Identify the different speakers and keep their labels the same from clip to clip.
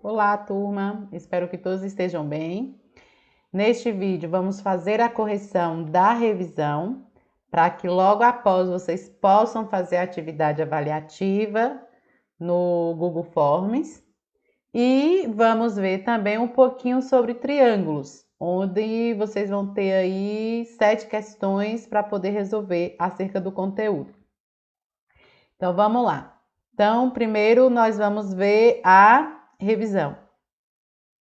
Speaker 1: Olá, turma! Espero que todos estejam bem. Neste vídeo, vamos fazer a correção da revisão para que logo após vocês possam fazer a atividade avaliativa no Google Forms. E vamos ver também um pouquinho sobre triângulos, onde vocês vão ter aí 7 questões para poder resolver acerca do conteúdo. Então, vamos lá. Então, primeiro nós vamos ver a revisão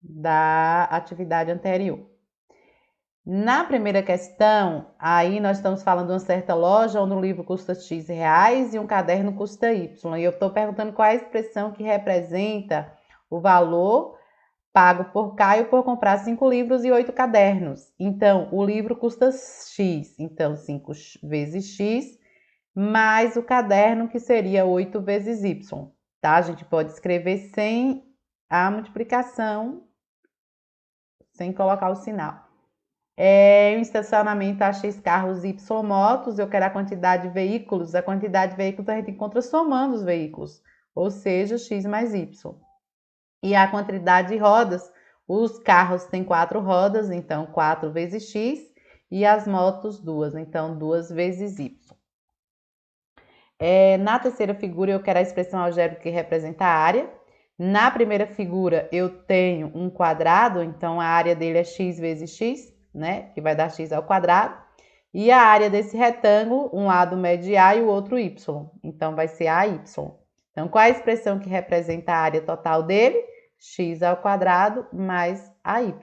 Speaker 1: da atividade anterior. Na primeira questão, aí nós estamos falando de uma certa loja onde um livro custa X reais e um caderno custa Y. E eu estou perguntando qual é a expressão que representa o valor pago por Caio por comprar 5 livros e 8 cadernos. Então, o livro custa X, então 5 vezes X, mais o caderno que seria 8 vezes Y. Tá? A gente pode escrever sem a multiplicação, sem colocar o sinal. Um estacionamento a X carros e Y motos, eu quero a quantidade de veículos. A quantidade de veículos a gente encontra somando os veículos, ou seja, X mais Y. E a quantidade de rodas, os carros têm 4 rodas, então 4 vezes X, e as motos 2, então 2 vezes Y. Na terceira figura eu quero a expressão algébrica que representa a área. Na primeira figura eu tenho um quadrado, então a área dele é X vezes X, né? Que vai dar X ao quadrado. E a área desse retângulo, um lado mede A e o outro Y. Então vai ser AY. Então qual é a expressão que representa a área total dele? X ao quadrado mais AY.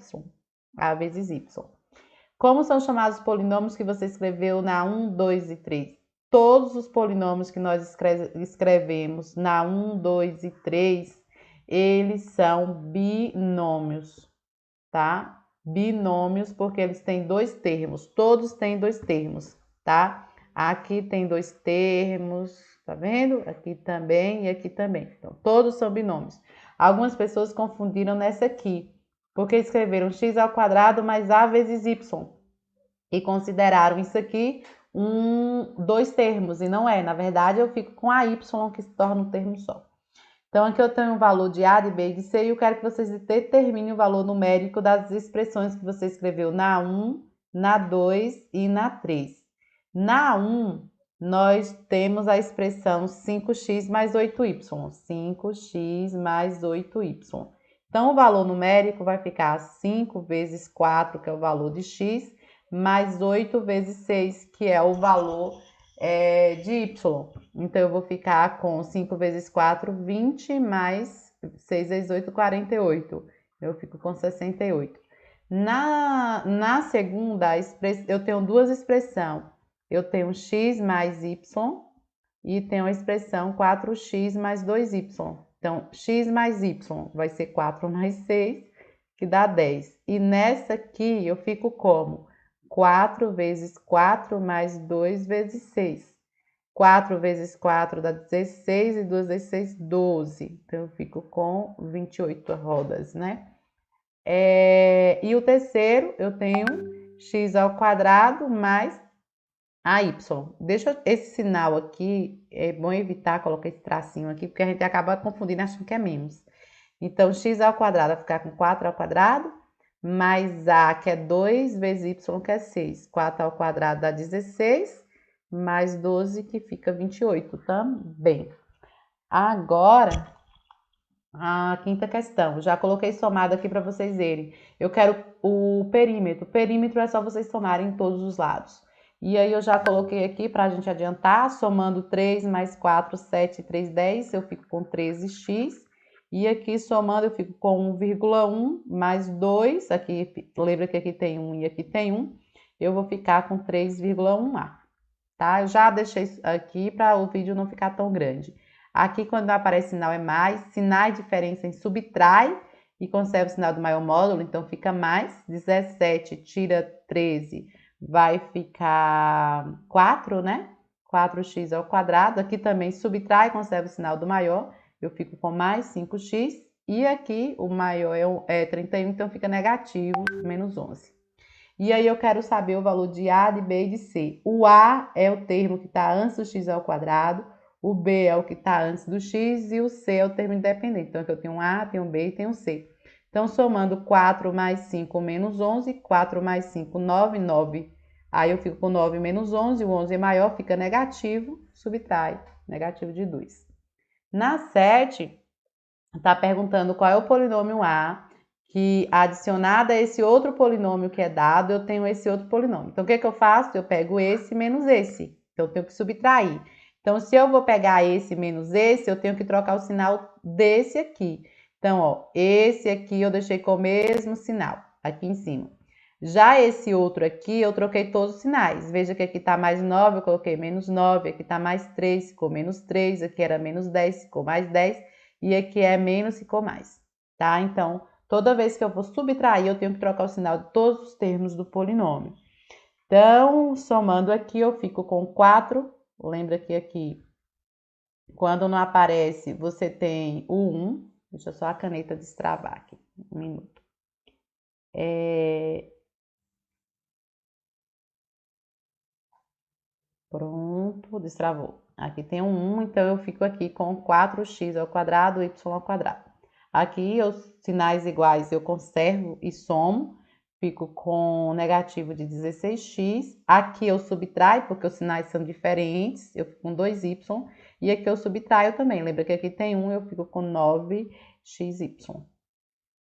Speaker 1: A vezes Y. Como são chamados os polinômios que você escreveu na 1, 2 e 3? Todos os polinômios que nós escrevemos na 1, 2 e 3, eles são binômios, tá? Binômios porque eles têm 2 termos, todos têm 2 termos, tá? Aqui tem 2 termos, tá vendo? Aqui também e aqui também. Então, todos são binômios. Algumas pessoas confundiram nessa aqui, porque escreveram x ao quadrado mais a vezes y e consideraram isso aqui 2 termos, e não é. Na verdade, eu fico com a y, que se torna um termo só. Então, aqui eu tenho o valor de A, de B e de C, e eu quero que vocês determinem o valor numérico das expressões que você escreveu na 1, na 2 e na 3. Na 1, nós temos a expressão 5x mais 8y. 5x mais 8y. Então, o valor numérico vai ficar 5 vezes 4, que é o valor de x, mais 8 vezes 6, que é o valor de y. Então, eu vou ficar com 5 vezes 4, 20, mais 6 vezes 8, 48. Eu fico com 68. Na segunda, eu tenho duas expressões. Eu tenho x mais y e tenho a expressão 4x mais 2y. Então, x mais y vai ser 4 mais 6, que dá 10. E nessa aqui, eu fico como? 4 vezes 4 mais 2 vezes 6. 4 vezes 4 dá 16 e 2 vezes 6, 12. Então, eu fico com 28 rodas, né? E o terceiro, eu tenho x ao quadrado mais AY. Deixa esse sinal aqui, é bom evitar colocar esse tracinho aqui, porque a gente acaba confundindo achando que é menos. Então, x ao quadrado vai ficar com 4 ao quadrado, mais A, que é 2, vezes Y, que é 6. 4 ao quadrado dá 16, mais 12, que fica 28 também. Agora, a quinta questão. Já coloquei somado aqui para vocês verem. Eu quero o perímetro. O perímetro é só vocês somarem todos os lados. E aí eu já coloquei aqui para a gente adiantar, somando 3 mais 4, 7, 3, 10, eu fico com 13x. E aqui somando eu fico com 1,1 mais 2, aqui, lembra que aqui tem 1 e aqui tem 1, eu vou ficar com 3,1a, tá? Eu já deixei aqui para o vídeo não ficar tão grande. Aqui quando aparece sinal é mais, sinais diferença em subtrai e conserva o sinal do maior módulo, então fica mais, 17 tira 13, vai ficar 4, né? 4x ao quadrado, aqui também subtrai, conserva o sinal do maior, eu fico com mais 5x, e aqui o maior é 31, então fica negativo, menos 11. E aí eu quero saber o valor de A, de B e de C. O A é o termo que está antes do x ao quadrado, O B é o que está antes do x e o C é o termo independente. Então, aqui eu tenho um A, tenho um B e tenho um C. Então, somando 4 mais 5 menos 11, 4 mais 5, 9, 9. Aí eu fico com 9 menos 11, o 11 é maior, fica negativo, subtrai, negativo de 2. Na 7, está perguntando qual é o polinômio A, que adicionado a esse outro polinômio que é dado, eu tenho esse outro polinômio. Então, o que eu faço? Eu pego esse menos esse. Então, eu tenho que subtrair. Então, se eu vou pegar esse menos esse, eu tenho que trocar o sinal desse aqui. Então, ó, esse aqui eu deixei com o mesmo sinal, aqui em cima. Já esse outro aqui, eu troquei todos os sinais. Veja que aqui está mais 9, eu coloquei menos 9. Aqui está mais 3, ficou menos 3. Aqui era menos 10, ficou mais 10. E aqui é menos, ficou mais, tá? Então, toda vez que eu vou subtrair, eu tenho que trocar o sinal de todos os termos do polinômio. Então, somando aqui, eu fico com 4. Lembra que aqui, quando não aparece, você tem o 1. Deixa só a caneta destravar aqui, um minuto. Pronto, destravou. Aqui tem um 1, então eu fico aqui com 4x ao quadrado, y ao quadrado. Aqui, os sinais iguais eu conservo e somo, fico com negativo de 16x. Aqui eu subtraio, porque os sinais são diferentes, eu fico com 2y. E aqui eu subtraio também, lembra que aqui tem 1, eu fico com 9xy.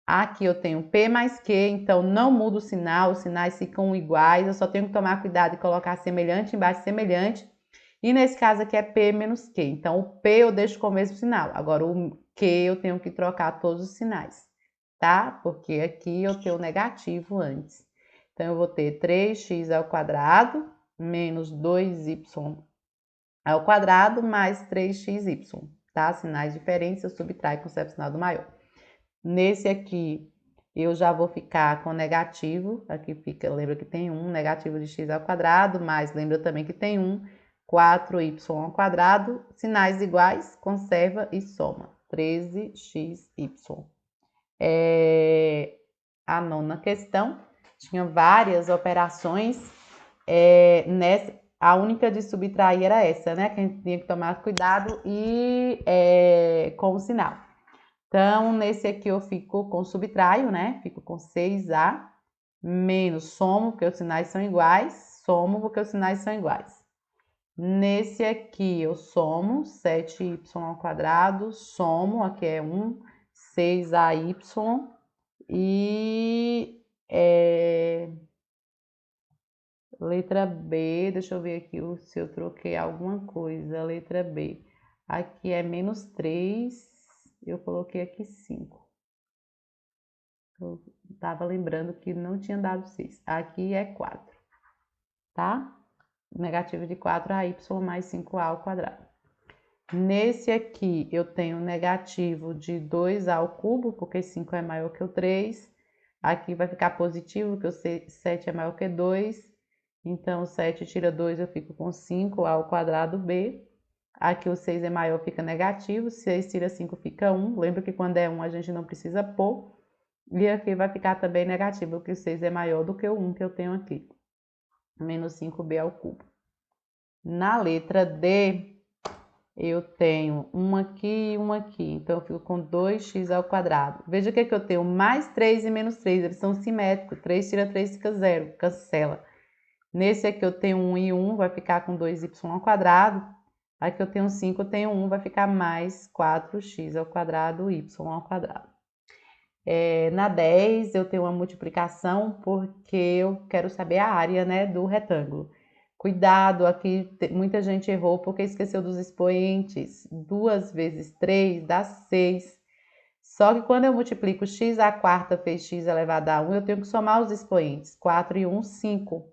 Speaker 1: Aqui eu tenho P mais Q, então não muda o sinal, os sinais ficam iguais, eu só tenho que tomar cuidado e colocar semelhante embaixo de semelhante. E nesse caso aqui é P menos Q, então o P eu deixo com o mesmo sinal, agora o Q eu tenho que trocar todos os sinais, tá? Porque aqui eu tenho negativo antes. Então eu vou ter 3x ao quadrado menos 2y ao quadrado mais 3xy, tá? Sinais diferentes, eu subtraio com o sinal do maior. Nesse aqui, eu já vou ficar com negativo, aqui fica, lembra que tem 1, negativo de x ao quadrado, mas lembra também que tem 1, 4y ao quadrado, sinais iguais, conserva e soma, 13xy. A nona questão, tinha várias operações, a única de subtrair era essa, né, que a gente tinha que tomar cuidado e com o sinal. Então, nesse aqui eu fico com subtraio, né? Fico com 6A menos somo, porque os sinais são iguais, somo porque os sinais são iguais. Nesse aqui eu somo 7y ao quadrado, somo, aqui é 1, 6ay e letra B, deixa eu ver aqui se eu troquei alguma coisa, letra B. Aqui é menos 3, eu coloquei aqui 5. Eu estava lembrando que não tinha dado 6. Aqui é 4, tá? Negativo de 4ay mais 5a ao quadrado. Nesse aqui, eu tenho negativo de 2a ao cubo, porque 5 é maior que o 3. Aqui vai ficar positivo, porque o 7 é maior que 2. Então, 7 tira 2, eu fico com 5a ao quadrado b. Aqui o 6 é maior, fica negativo. 6 tira 5, fica 1. Lembra que quando é 1, a gente não precisa pôr. E aqui vai ficar também negativo, porque o 6 é maior do que o 1 que eu tenho aqui. Menos 5b ao cubo. Na letra D, eu tenho um aqui e um aqui. Então, eu fico com 2x ao quadrado. Veja que aqui eu tenho mais 3 e menos 3. Eles são simétricos. 3 tira 3 fica 0. Cancela. Nesse aqui eu tenho 1 e 1. Vai ficar com 2y ao quadrado. Aqui eu tenho 5, eu tenho 1. Vai ficar mais 4x ao quadrado, y ao quadrado. Na 10 eu tenho uma multiplicação porque eu quero saber a área, né, do retângulo. Cuidado, aqui muita gente errou porque esqueceu dos expoentes. 2 vezes 3 dá 6. Só que quando eu multiplico x à quarta vezes x elevado a 1, eu tenho que somar os expoentes. 4 e 1, 5.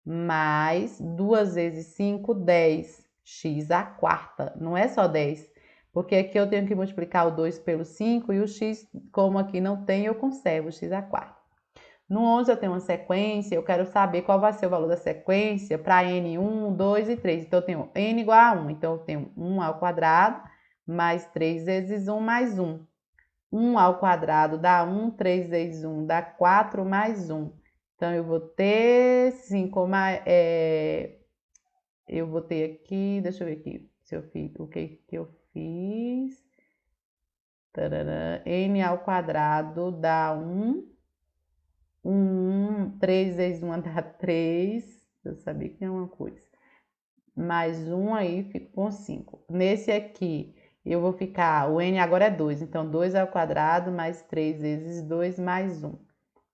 Speaker 1: Mais 2 vezes 5, 10. X à quarta. Não é só 10. Porque aqui eu tenho que multiplicar o 2 pelo 5 e o x, como aqui não tem, eu conservo o x à quarta. No 11 eu tenho uma sequência, eu quero saber qual vai ser o valor da sequência para n 1, 2 e 3. Então eu tenho n igual a 1, então eu tenho 1 ao quadrado mais 3 vezes 1 mais 1. 1 ao quadrado dá 1, 3 vezes 1 dá 4 mais 1. Então eu vou ter 5 mais... eu vou ter aqui, deixa eu ver aqui, se o que eu fiz? Tarará, n ao quadrado dá 1. 3 vezes 1 dá 3. Eu sabia que é uma coisa. Mais 1 aí, fico com 5. Nesse aqui, eu vou ficar... O n agora é 2. Então, 2 ao quadrado mais 3 vezes 2 mais 1.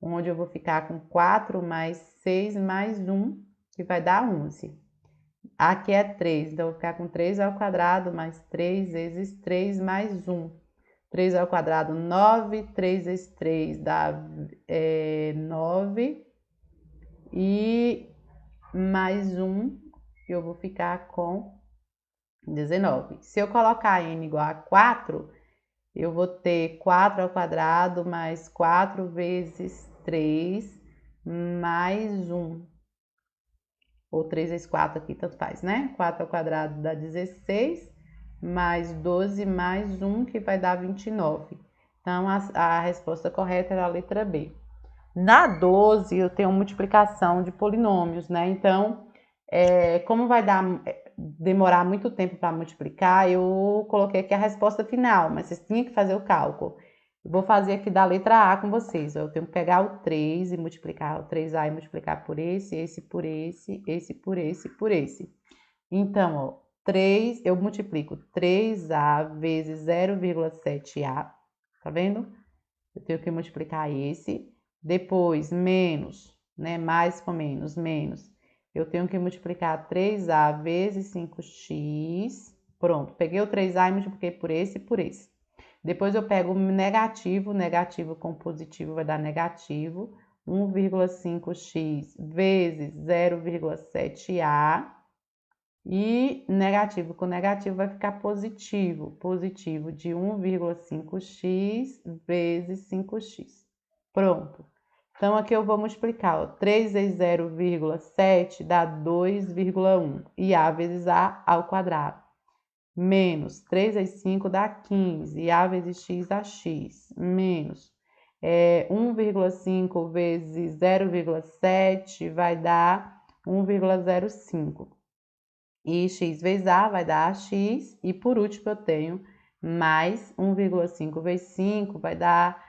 Speaker 1: Onde eu vou ficar com 4 mais 6 mais 1, que vai dar 11. Aqui é 3. Então, eu vou ficar com 3 ao quadrado mais 3 vezes 3 mais 1. 3 ao quadrado, 9. 3 vezes 3 dá 9. E mais 1, eu vou ficar com 19. Se eu colocar n igual a 4, eu vou ter 4 ao quadrado mais 4 vezes 3 mais 1. Ou 3 vezes 4 aqui, tanto faz, né? 4 ao quadrado dá 16, mais 12 mais 1, que vai dar 29. Então, a resposta correta era a letra B. Na 12, eu tenho multiplicação de polinômios, né? Então, como vai demorar muito tempo para multiplicar, eu coloquei aqui a resposta final, mas vocês tinham que fazer o cálculo. Eu vou fazer aqui da letra A com vocês. Eu tenho que pegar o 3 e multiplicar o 3A e multiplicar por esse por esse, esse por esse, por esse. Então, ó, 3, eu multiplico 3A vezes 0,7A, tá vendo? Eu tenho que multiplicar esse. Depois, menos, né? Mais com menos, menos. Eu tenho que multiplicar 3A vezes 5x. Pronto, peguei o 3A e multipliquei por esse e por esse. Depois eu pego o negativo, negativo com positivo vai dar negativo. 1,5x vezes 0,7A. E negativo com negativo vai ficar positivo. Positivo de 1,5x vezes 5x. Pronto. Então, aqui eu vou multiplicar. Ó, 3 vezes 0,7 dá 2,1. E A vezes A ao quadrado. Menos 3 vezes 5 dá 15. E A vezes X dá X. Menos 1,5 vezes 0,7 vai dar 1,05. E x vezes A vai dar AX. E por último, eu tenho mais 1,5 vezes 5 vai dar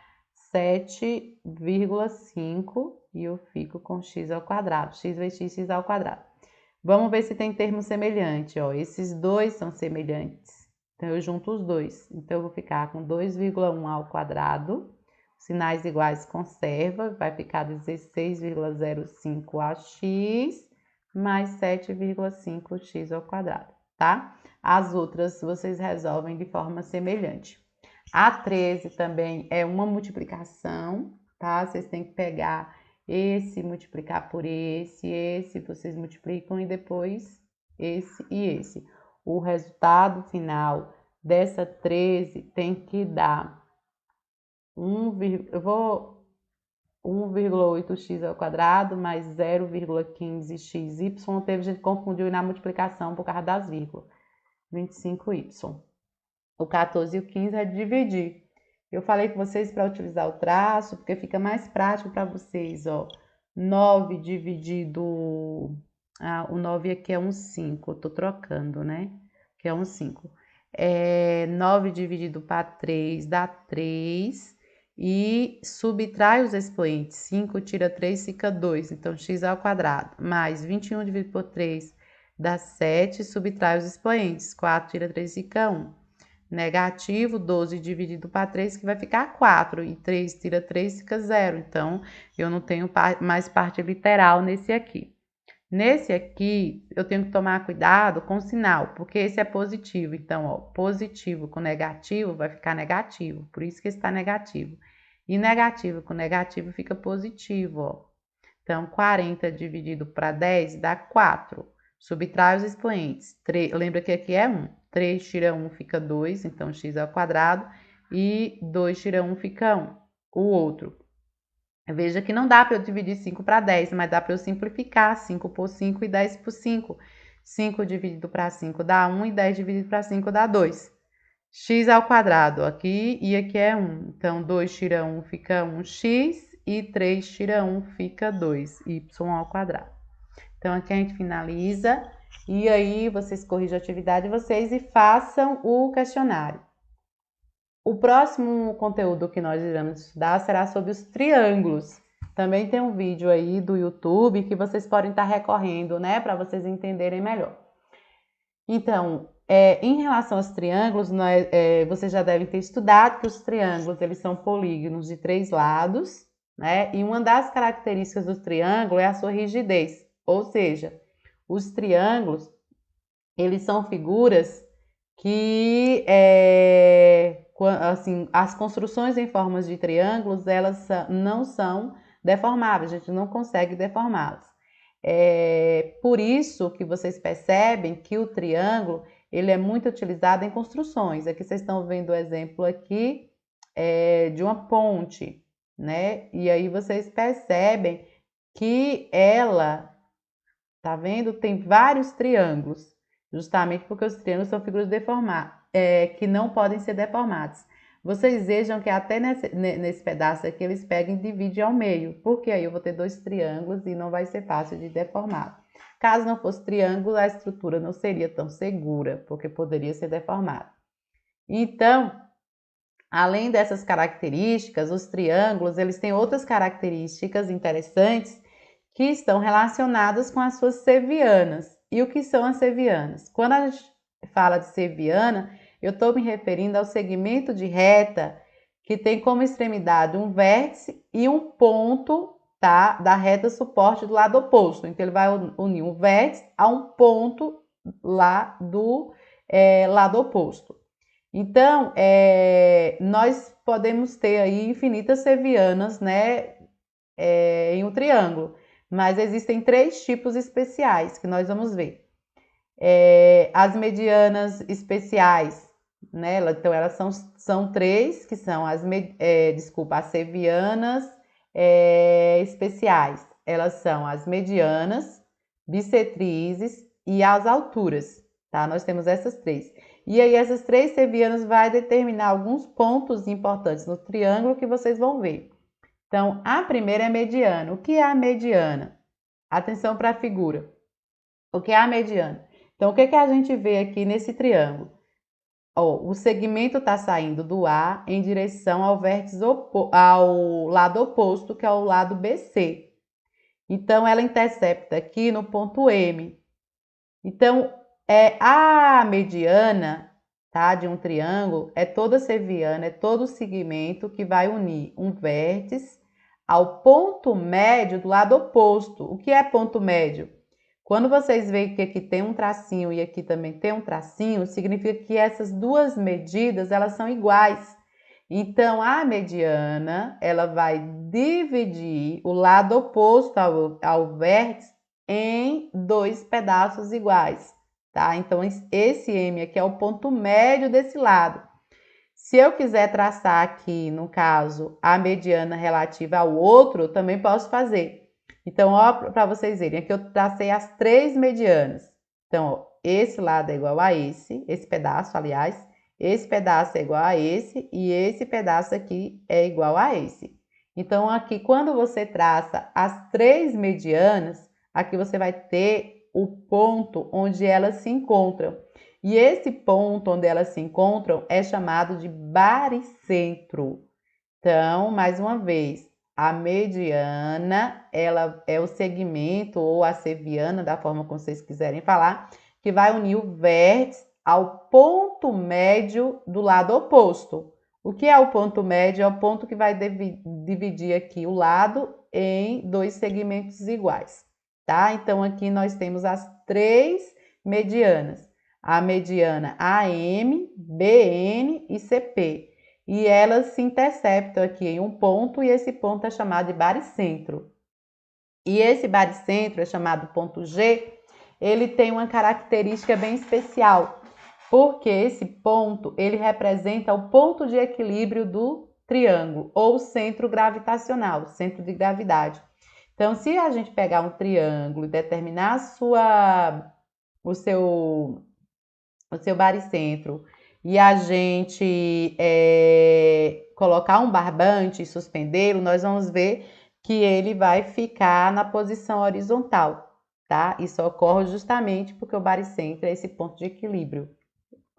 Speaker 1: 7,5. E eu fico com x ao quadrado. X vezes x ao quadrado. Vamos ver se tem termo semelhante. Ó. Esses dois são semelhantes. Então, eu junto os dois. Então, eu vou ficar com 2,1 ao quadrado. Sinais iguais conserva. Vai ficar 16,05ax mais 7,5x ao quadrado, tá? As outras vocês resolvem de forma semelhante. A 13 também é uma multiplicação, tá? Vocês têm que pegar esse, multiplicar por esse vocês multiplicam e depois esse e esse. O resultado final dessa 13 tem que dar 1,8x ao quadrado mais 0,15xy. Teve gente que confundiu na multiplicação por causa das vírgulas. 25y. O 14 e o 15 é dividir. Eu falei com vocês para utilizar o traço, porque fica mais prático para vocês, ó. 9 dividido... o 9 aqui é um 5, eu tô trocando, né? Que é um 5. 9 dividido para 3 dá 3. E subtrai os expoentes. 5 tira 3 fica 2. Então, x ao quadrado. Mais 21 dividido por 3 dá 7. Subtrai os expoentes. 4 tira 3 fica 1. Negativo, 12 dividido para 3, que vai ficar 4. E 3 tira 3 fica 0. Então, eu não tenho mais parte literal nesse aqui. Nesse aqui, eu tenho que tomar cuidado com o sinal, porque esse é positivo. Então, ó, positivo com negativo vai ficar negativo, por isso que está negativo. E negativo com negativo fica positivo, ó. Então, 40 dividido para 10 dá 4. Subtrai os expoentes. Lembra que aqui é 1. 3 tira 1 fica 2, então x ao quadrado. E 2 tira 1 fica 1. O outro. Veja que não dá para eu dividir 5 para 10, mas dá para eu simplificar 5 por 5 e 10 por 5. 5 dividido para 5 dá 1 e 10 dividido para 5 dá 2. X ao quadrado aqui e aqui é 1. Então, 2 tira 1 fica 1x e 3 tira 1 fica 2y ao quadrado. Então, aqui a gente finaliza. E aí vocês corrijam a atividade de vocês e façam o questionário. O próximo conteúdo que nós iremos estudar será sobre os triângulos. Também tem um vídeo aí do YouTube que vocês podem estar recorrendo, né, para vocês entenderem melhor. Então, em relação aos triângulos, vocês já devem ter estudado que os triângulos eles são polígonos de 3 lados, né? E uma das características do triângulo é a sua rigidez, ou seja, os triângulos eles são figuras que, assim, as construções em formas de triângulos elas não são deformáveis, a gente não consegue deformá-las. Por isso que vocês percebem que o triângulo ele é muito utilizado em construções. Aqui vocês estão vendo o exemplo aqui de uma ponte, né? E aí vocês percebem que ela, tá vendo? Tem vários triângulos, justamente porque os triângulos são figuras que não podem ser deformadas. Vocês vejam que até nesse pedaço aqui eles pegam e dividem ao meio, porque aí eu vou ter 2 triângulos e não vai ser fácil de deformar. Caso não fosse triângulo, a estrutura não seria tão segura, porque poderia ser deformada. Então, além dessas características, os triângulos eles têm outras características interessantes que estão relacionadas com as suas sevianas. E o que são as sevianas? Quando a gente fala de seviana, eu estou me referindo ao segmento de reta que tem como extremidade um vértice e um ponto, tá, da reta suporte do lado oposto. Então, ele vai unir um vértice a um ponto lá do lado oposto. Então, nós podemos ter aí infinitas sevianas, né, em um triângulo, mas existem 3 tipos especiais que nós vamos ver. As medianas especiais, né? Então, elas são 3, que são as sevianas especiais. Elas são as medianas, bissetrizes e as alturas, tá? Nós temos essas 3. E aí, essas 3 sevianas vai determinar alguns pontos importantes no triângulo que vocês vão ver. Então, a primeira é mediana. O que é a mediana? Atenção para a figura. O que é a mediana? Então, o que a gente vê aqui nesse triângulo? O segmento está saindo do A em direção ao vértice ao lado oposto, que é o lado BC. Então, ela intercepta aqui no ponto M. Então, a mediana, tá, de um triângulo é toda seviana, é todo o segmento que vai unir um vértice ao ponto médio do lado oposto. O que é ponto médio? Quando vocês veem que aqui tem um tracinho e aqui também tem um tracinho, significa que essas duas medidas elas são iguais. Então, a mediana ela vai dividir o lado oposto ao vértice em 2 pedaços iguais, tá? Então, esse M aqui é o ponto médio desse lado. Se eu quiser traçar aqui, no caso, a mediana relativa ao outro, eu também posso fazer. Então, ó, para vocês verem, aqui eu tracei as 3 medianas. Então, ó, esse lado é igual a esse pedaço, aliás, esse pedaço é igual a esse e esse pedaço aqui é igual a esse. Então, aqui, quando você traça as 3 medianas, aqui você vai ter o ponto onde elas se encontram. E esse ponto onde elas se encontram é chamado de baricentro. Então, mais uma vez, a mediana, ela é o segmento ou a seviana, da forma como vocês quiserem falar, que vai unir o vértice ao ponto médio do lado oposto. O que é o ponto médio? É o ponto que vai dividir aqui o lado em 2 segmentos iguais, tá? Então, aqui nós temos as 3 medianas. A mediana AM, BN e CP. E elas se interceptam aqui em um ponto e esse ponto é chamado de baricentro. E esse baricentro é chamado ponto G, ele tem uma característica bem especial, porque esse ponto, ele representa o ponto de equilíbrio do triângulo, ou centro gravitacional, centro de gravidade. Então, se a gente pegar um triângulo e determinar o seu baricentro e a gente colocar um barbante e suspendê-lo, nós vamos ver que ele vai ficar na posição horizontal, tá? Isso ocorre justamente porque o baricentro é esse ponto de equilíbrio,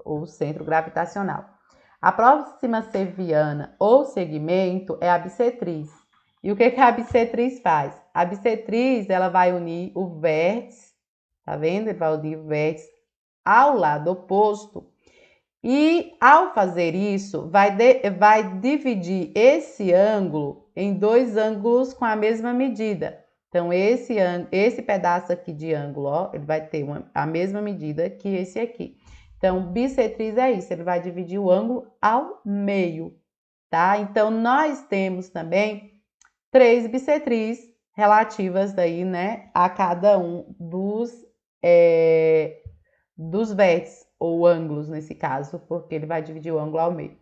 Speaker 1: ou centro gravitacional. A próxima seviana ou segmento é a bissetriz. E o que a bissetriz faz? A bissetriz, ela vai unir o vértice, tá vendo? Ele vai unir o vértice ao lado oposto. E ao fazer isso, vai dividir esse ângulo em dois ângulos com a mesma medida. Então, esse pedaço aqui de ângulo, ó, ele vai ter a mesma medida que esse aqui. Então, bissetriz é isso, ele vai dividir o ângulo ao meio, tá? Então, nós temos também 3 bissetriz relativas daí, né, a cada um dos vértices, ou ângulos nesse caso, porque ele vai dividir o ângulo ao meio.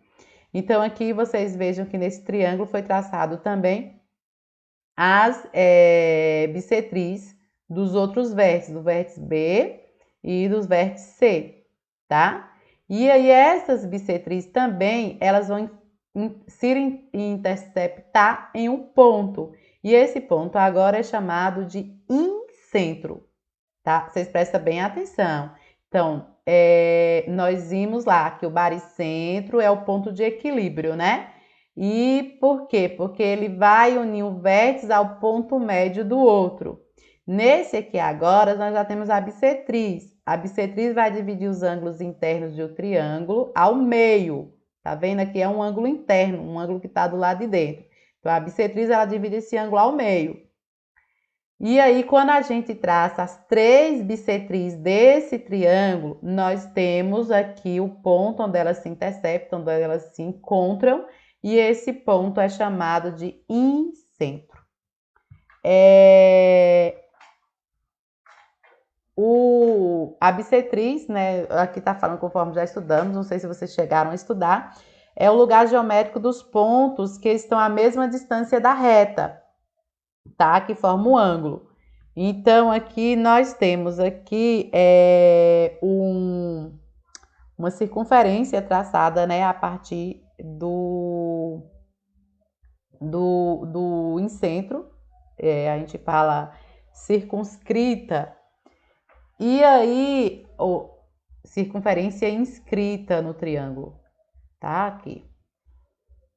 Speaker 1: Então, aqui vocês vejam que nesse triângulo foi traçado também as bissetriz dos outros vértices, do vértice B e dos vértices C, tá? E aí, essas bissetriz também, elas vão se interceptar em um ponto. E esse ponto agora é chamado de incentro, tá? Vocês prestam bem atenção. Então, nós vimos lá que o baricentro é o ponto de equilíbrio, né? E por quê? Porque ele vai unir o vértice ao ponto médio do outro. Nesse aqui agora, nós já temos a bissetriz. A bissetriz vai dividir os ângulos internos de um triângulo ao meio. Tá vendo? Aqui é um ângulo interno, um ângulo que está do lado de dentro. Então, a bissetriz, ela divide esse ângulo ao meio. E aí, quando a gente traça as 3 bissetriz desse triângulo, nós temos aqui o ponto onde elas se interceptam, onde elas se encontram, e esse ponto é chamado de incentro. A bissetriz, né, aqui está falando conforme já estudamos, não sei se vocês chegaram a estudar, é o lugar geométrico dos pontos que estão à mesma distância da reta, tá? Que forma o ângulo. Então, aqui nós temos aqui uma circunferência traçada, né, a partir do incentro, a gente fala circunscrita, e aí, circunferência inscrita no triângulo, tá? Aqui.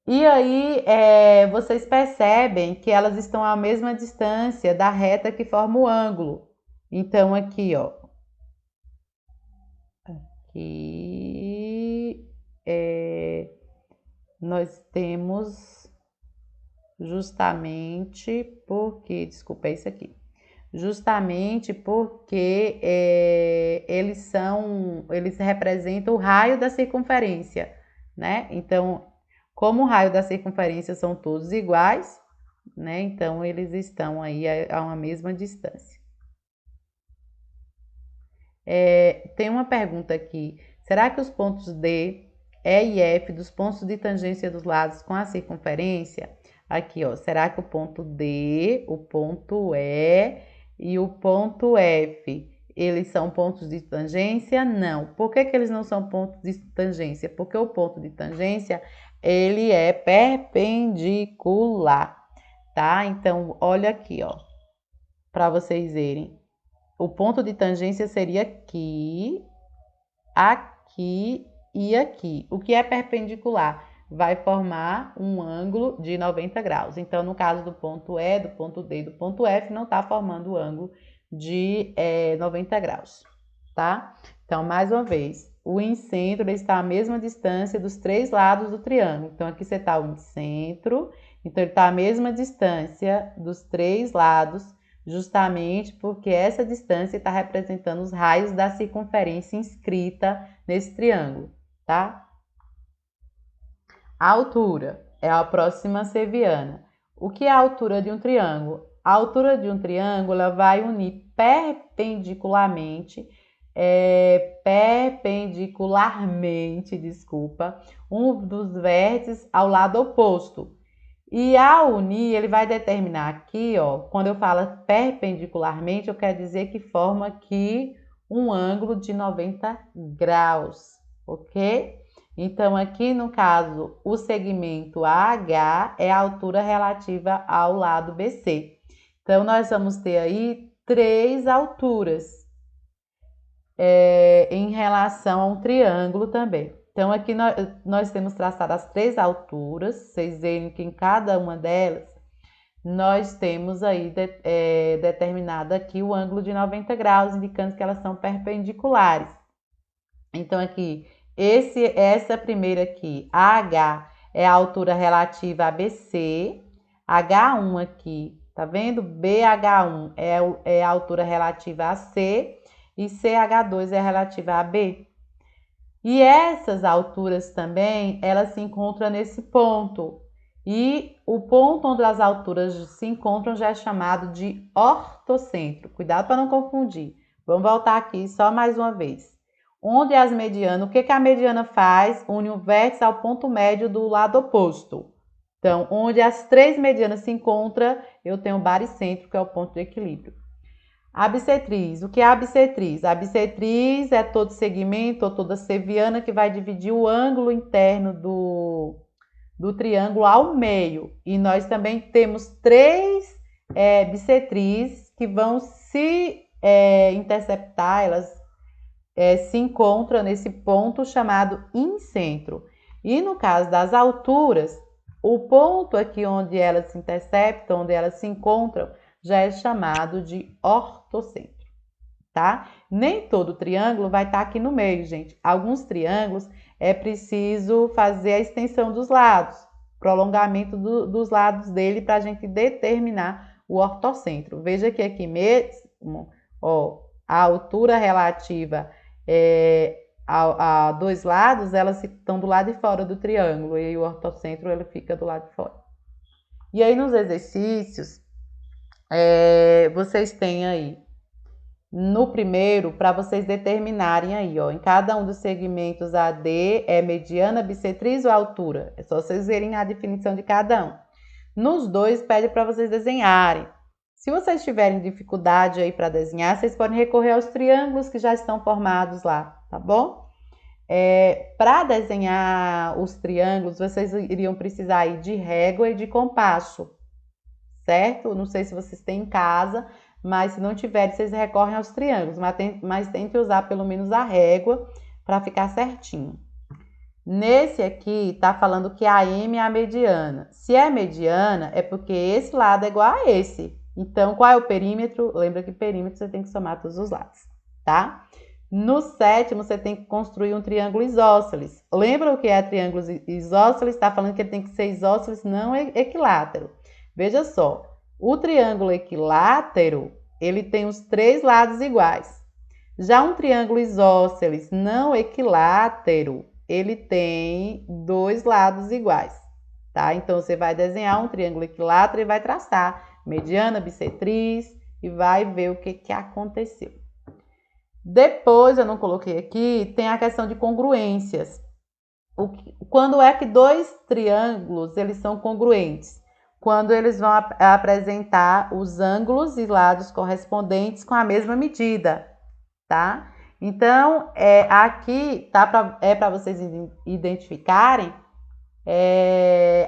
Speaker 1: E aí, vocês percebem que elas estão à mesma distância da reta que forma o ângulo. Então, aqui, ó. Aqui, nós temos justamente porque... Desculpa, é isso aqui. Justamente porque eles representam o raio da circunferência, né? Então, como o raio da circunferência são todos iguais, né? Então, eles estão aí a uma mesma distância. Tem uma pergunta aqui. Será que os pontos D, E e F dos pontos de tangência dos lados com a circunferência? Aqui, ó. Será que o ponto D, o ponto E e o ponto F, eles são pontos de tangência? Não. Por que eles não são pontos de tangência? Porque o ponto de tangência, ele é perpendicular, tá? Então, olha aqui, ó, para vocês verem. O ponto de tangência seria aqui, aqui e aqui. O que é perpendicular? Vai formar um ângulo de 90 graus. Então, no caso do ponto E, do ponto D e do ponto F, não está formando o ângulo de 90 graus, tá? Então, mais uma vez, o incentro está à mesma distância dos 3 lados do triângulo. Então, aqui você está o incentro, então ele está à mesma distância dos 3 lados, justamente porque essa distância está representando os raios da circunferência inscrita nesse triângulo, tá? A altura é a próxima seviana. O que é a altura de um triângulo? A altura de um triângulo ela vai unir perpendicularmente, um dos vértices ao lado oposto. E ao unir, ele vai determinar aqui, ó, quando eu falo perpendicularmente, eu quero dizer que forma aqui um ângulo de 90 graus, ok? Então, aqui no caso, o segmento AH é a altura relativa ao lado BC. Então, nós vamos ter aí 3 alturas em relação a um triângulo também. Então, aqui nós temos traçado as 3 alturas, vocês veem que em cada uma delas nós temos aí determinado aqui o ângulo de 90 graus, indicando que elas são perpendiculares. Então, aqui, essa primeira aqui, AH, é a altura relativa a BC, H1 aqui, tá vendo? BH1 é a altura relativa a C e CH2 é a relativa a B. E essas alturas também, elas se encontram nesse ponto. E o ponto onde as alturas se encontram já é chamado de ortocentro. Cuidado para não confundir. Vamos voltar aqui só mais uma vez. Onde as medianas, o que a mediana faz? Une o vértice ao ponto médio do lado oposto. Então, onde as 3 medianas se encontram, eu tenho o baricentro, que é o ponto de equilíbrio. A bissetriz. O que é a bissetriz? A bissetriz é todo segmento ou toda seviana que vai dividir o ângulo interno do triângulo ao meio. E nós também temos 3 bissetrizes que vão se interceptar, elas se encontram nesse ponto chamado incentro. E no caso das alturas, o ponto aqui onde elas se interceptam, onde elas se encontram, já é chamado de ortocentro, tá? Nem todo triângulo vai estar aqui no meio, gente. Alguns triângulos é preciso fazer a extensão dos lados, prolongamento dos lados dele para a gente determinar o ortocentro. Veja que aqui mesmo, ó, a altura relativa a 2 lados, elas estão do lado de fora do triângulo e o ortocentro ele fica do lado de fora. E aí nos exercícios, vocês têm aí, no primeiro, para vocês determinarem aí, ó, em cada um dos segmentos AD é mediana, bissetriz ou altura? É só vocês verem a definição de cada um. Nos dois, pede para vocês desenharem. Se vocês tiverem dificuldade aí para desenhar, vocês podem recorrer aos triângulos que já estão formados lá, tá bom? Para desenhar os triângulos, vocês iriam precisar aí de régua e de compasso, certo? Não sei se vocês têm em casa, mas se não tiverem, vocês recorrem aos triângulos, mas tente usar pelo menos a régua para ficar certinho. Nesse aqui, tá falando que a M é a mediana. Se é mediana, é porque esse lado é igual a esse. Então, qual é o perímetro? Lembra que perímetro você tem que somar todos os lados, tá? No sétimo, você tem que construir um triângulo isósceles. Lembra o que é triângulo isósceles? Está falando que ele tem que ser isósceles, não equilátero. Veja só, o triângulo equilátero, ele tem os 3 lados iguais. Já um triângulo isósceles não equilátero, ele tem 2 lados iguais, tá? Então, você vai desenhar um triângulo equilátero e vai traçar mediana, bissetriz e vai ver o que aconteceu. Depois, eu não coloquei aqui, tem a questão de congruências. Quando é que 2 triângulos, eles são congruentes? Quando eles vão apresentar os ângulos e lados correspondentes com a mesma medida, tá? Então, aqui para vocês identificarem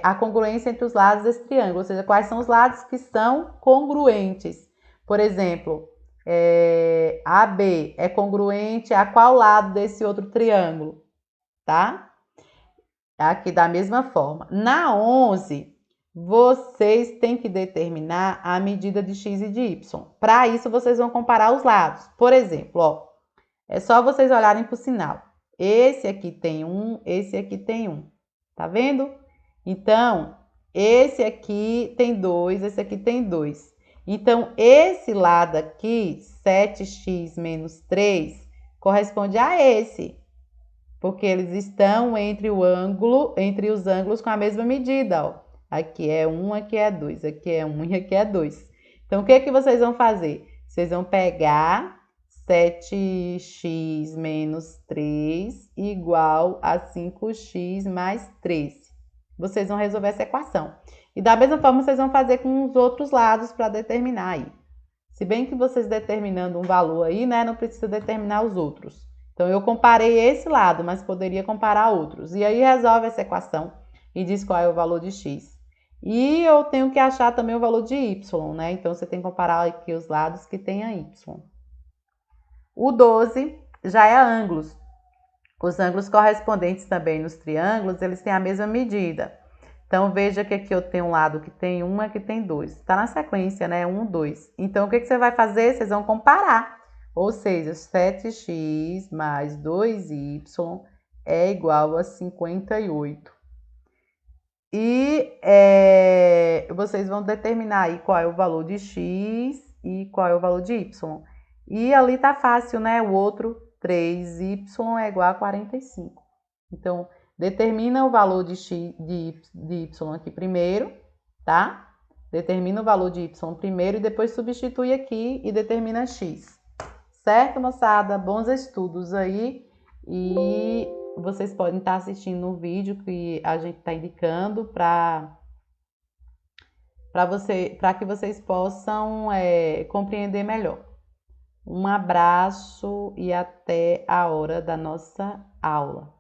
Speaker 1: a congruência entre os lados desse triângulo, ou seja, quais são os lados que são congruentes. Por exemplo, AB é congruente a qual lado desse outro triângulo, tá? Aqui da mesma forma. Na 11, vocês têm que determinar a medida de x e de y. Para isso, vocês vão comparar os lados. Por exemplo, ó, é só vocês olharem para o sinal. Esse aqui tem 1, esse aqui tem 1. Tá vendo? Então, esse aqui tem 2, esse aqui tem 2. Então, esse lado aqui, 7x menos 3, corresponde a esse. Porque eles estão entre os ângulos com a mesma medida, ó. Aqui é 1, aqui é 2, aqui é 1 e aqui é 2. Então, o que vocês vão fazer? Vocês vão pegar 7x menos 3 igual a 5x mais 13. Vocês vão resolver essa equação. E da mesma forma, vocês vão fazer com os outros lados para determinar aí. Se bem que vocês determinando um valor aí, né, não precisa determinar os outros. Então, eu comparei esse lado, mas poderia comparar outros. E aí, resolve essa equação e diz qual é o valor de x. E eu tenho que achar também o valor de y, né? Então, você tem que comparar aqui os lados que tenha y. O 12 já é ângulos. Os ângulos correspondentes também nos triângulos, eles têm a mesma medida. Então, veja que aqui eu tenho um lado que tem 1 e aqui tem 2. Está na sequência, né? 1, 2. Então, o que você vai fazer? Vocês vão comparar. Ou seja, 7x mais 2y é igual a 58. E vocês vão determinar aí qual é o valor de x e qual é o valor de y. E ali tá fácil, né? O outro, 3y é igual a 45. Então, determina o valor de y aqui primeiro, tá? Determina o valor de y primeiro e depois substitui aqui e determina x. Certo, moçada? Bons estudos aí. E vocês podem estar assistindo o vídeo que a gente está indicando para que vocês possam compreender melhor. Um abraço e até a hora da nossa aula.